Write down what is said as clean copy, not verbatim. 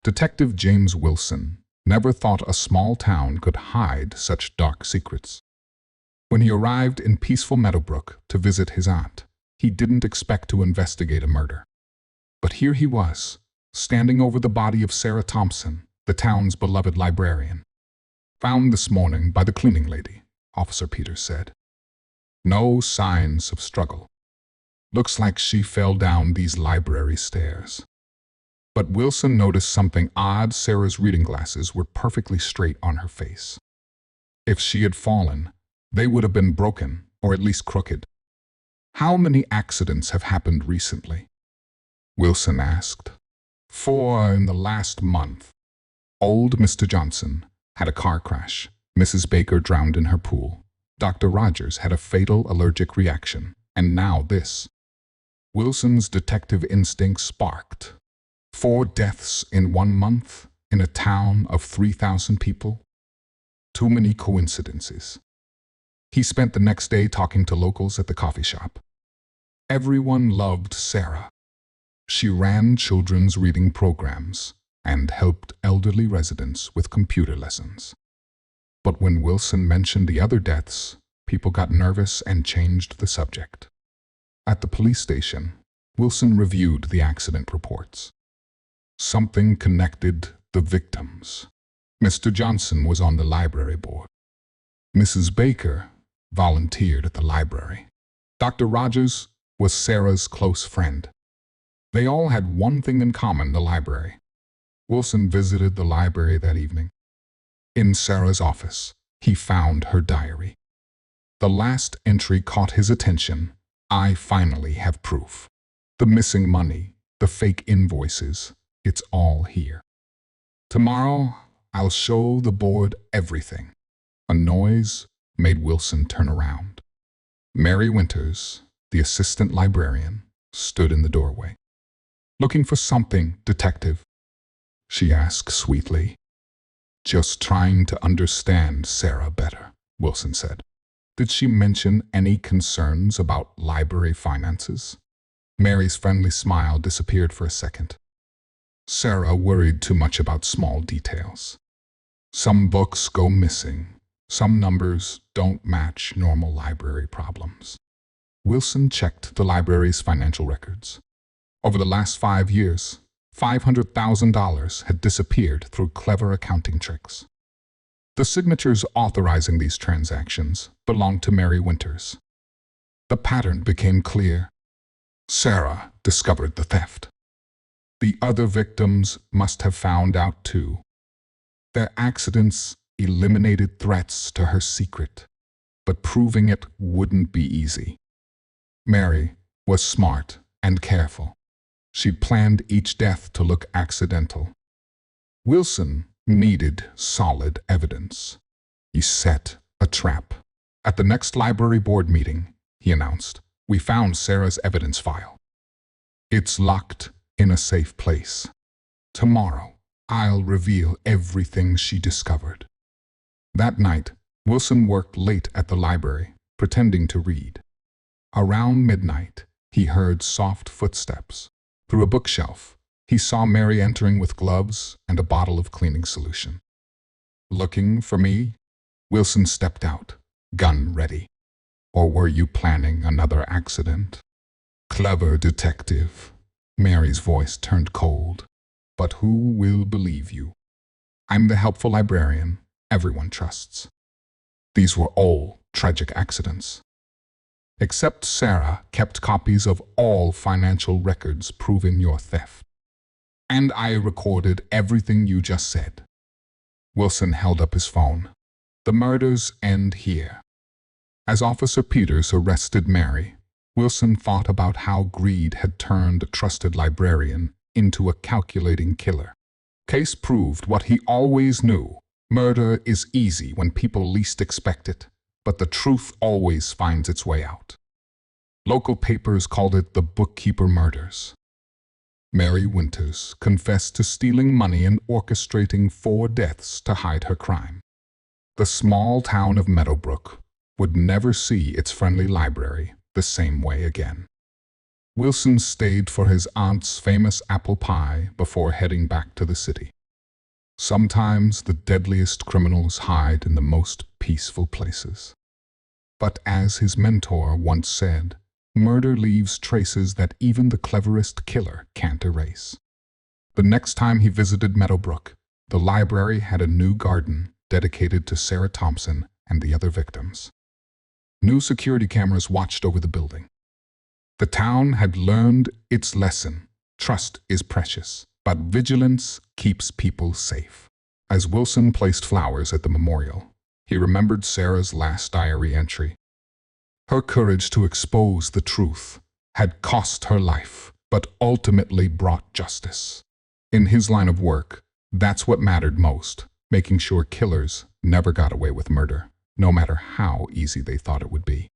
Detective James Wilson never thought a small town could hide such dark secrets. When he arrived in peaceful Meadowbrook to visit his aunt, he didn't expect to investigate a murder. But here he was, standing over the body of Sarah Thompson, the town's beloved librarian. "Found this morning by the cleaning lady," Officer Peters said. "No signs of struggle. Looks like she fell down these library stairs." But Wilson noticed something odd. Sarah's reading glasses were perfectly straight on her face. If she had fallen, they would have been broken, or at least crooked. "How many accidents have happened recently?" Wilson asked. "4 in the last month. Old Mr. Johnson had a car crash. Mrs. Baker drowned in her pool. Dr. Rogers had a fatal allergic reaction. And now this." Wilson's detective instinct sparked. 4 deaths in 1 month in a town of 3,000 people? Too many coincidences. He spent the next day talking to locals at the coffee shop. Everyone loved Sarah. She ran children's reading programs and helped elderly residents with computer lessons. But when Wilson mentioned the other deaths, people got nervous and changed the subject. At the police station, Wilson reviewed the accident reports. Something connected the victims. Mr. Johnson was on the library board. Mrs. Baker volunteered at the library. Dr. Rogers was Sarah's close friend. They all had one thing in common: the library. Wilson visited the library that evening. In Sarah's office, he found her diary. The last entry caught his attention. "I finally have proof. The missing money, the fake invoices, it's all here. Tomorrow, I'll show the board everything." A noise made Wilson turn around. Mary Winters, the assistant librarian, stood in the doorway. "Looking for something, detective?" she asked sweetly. "Just trying to understand Sarah better," Wilson said. "Did she mention any concerns about library finances?" Mary's friendly smile disappeared for a second. "Sarah worried too much about small details. Some books go missing. Some numbers don't match normal library problems." Wilson checked the library's financial records. Over the last 5 years, $500,000 had disappeared through clever accounting tricks. The signatures authorizing these transactions belonged to Mary Winters. The pattern became clear. Sarah discovered the theft. The other victims must have found out too. Their accidents eliminated threats to her secret, but proving it wouldn't be easy. Mary was smart and careful. She planned each death to look accidental. Wilson needed solid evidence. He set a trap. At the next library board meeting, he announced, "We found Sarah's evidence file. It's locked in a safe place. Tomorrow, I'll reveal everything she discovered." That night, Wilson worked late at the library, pretending to read. Around midnight, he heard soft footsteps. Through a bookshelf, he saw Mary entering with gloves and a bottle of cleaning solution. "Looking for me?" Wilson stepped out, gun ready. "Or were you planning another accident?" "Clever detective." Mary's voice turned cold. "But who will believe you? I'm the helpful librarian everyone trusts. These were all tragic accidents. Except Sarah kept copies of all financial records proving your theft. And I recorded everything you just said." Wilson held up his phone. "The murders end here." As Officer Peters arrested Mary, Wilson thought about how greed had turned a trusted librarian into a calculating killer. Case proved what he always knew: murder is easy when people least expect it, but the truth always finds its way out. Local papers called it the bookkeeper murders. Mary Winters confessed to stealing money and orchestrating 4 deaths to hide her crime. The small town of Meadowbrook would never see its friendly library the same way again. Wilson stayed for his aunt's famous apple pie before heading back to the city. Sometimes the deadliest criminals hide in the most peaceful places. But as his mentor once said, murder leaves traces that even the cleverest killer can't erase. The next time he visited Meadowbrook, the library had a new garden dedicated to Sarah Thompson and the other victims. New security cameras watched over the building. The town had learned its lesson. Trust is precious, but vigilance keeps people safe. As Wilson placed flowers at the memorial, he remembered Sarah's last diary entry. Her courage to expose the truth had cost her life, but ultimately brought justice. In his line of work, that's what mattered most, making sure killers never got away with murder, no matter how easy they thought it would be.